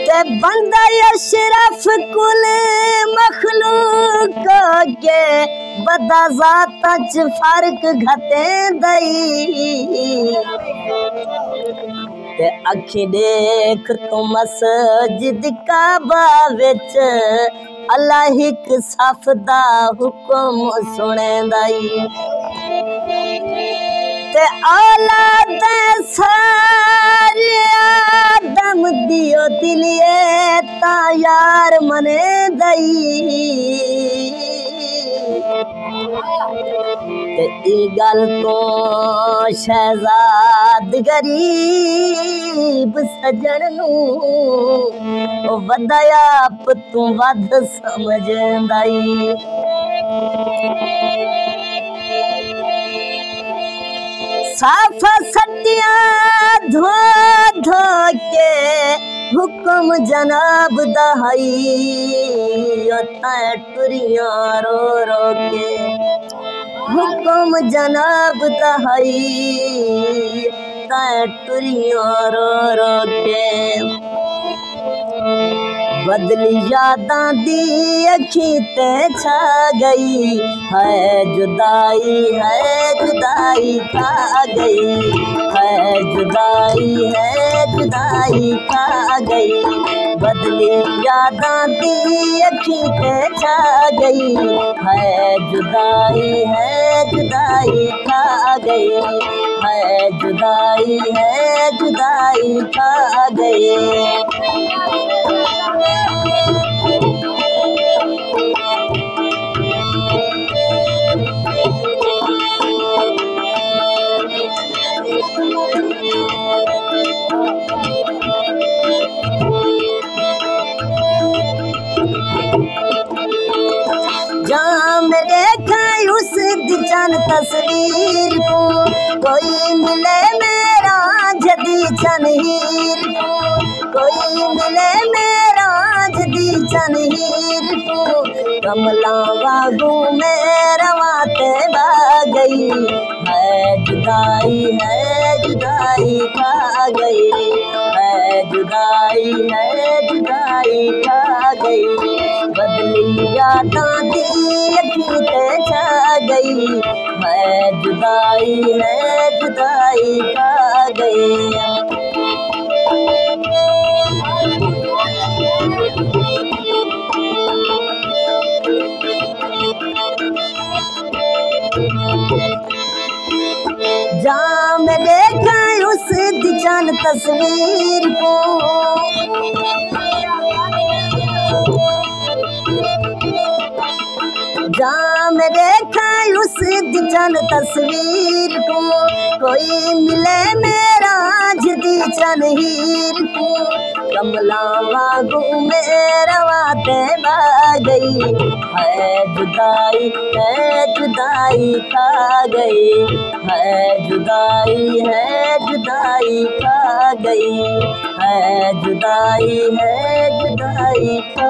ते बंदा अशरफ कुल मखलूक के बदा ज़ात च फर्क घटे दई ते अखी देख तू मस्जिद काबा विच अल्लाह हिक सफ दा हुक्म सुनेंदाई ते औलाद सारे आदम दियो दिलिए ता यार मने दई ते ई गल तो शहजाद गरीब सजन नू वधाया तू वध समझंदाई साफ सटिया धो धो के हुक्म जनाब दहाई टुरिया रो रो के हुक्म जनाब दहाई टुरिया रो रो के बदली यादां दी अखी ते छा गई है जुदाई खा गई है जुदाई खा गई बदली यादां दी अखी ते छा गई है जुदाई खा गई है जुदाई खा गई उस दिचन तस्वीर को कोई मिले मेरा जदी चनहीर को कोई मिले मेरा जदी चनहीर को कमला बागू में रवाते बा गई है जुदाई खा गई है जुदाई खा गई बदली यादां दी अखी ते छा गई है जुदाई खा गई जा मैं देखा उस दिचन तस्वीर को जा मैं देखा उस दिचन तस्वीर को कोई मिले मेरा जदी चनहीर को कमला वागू में रवाते बा गई है जुदाई खा गई है जुदाई खा गई है जुदाई खा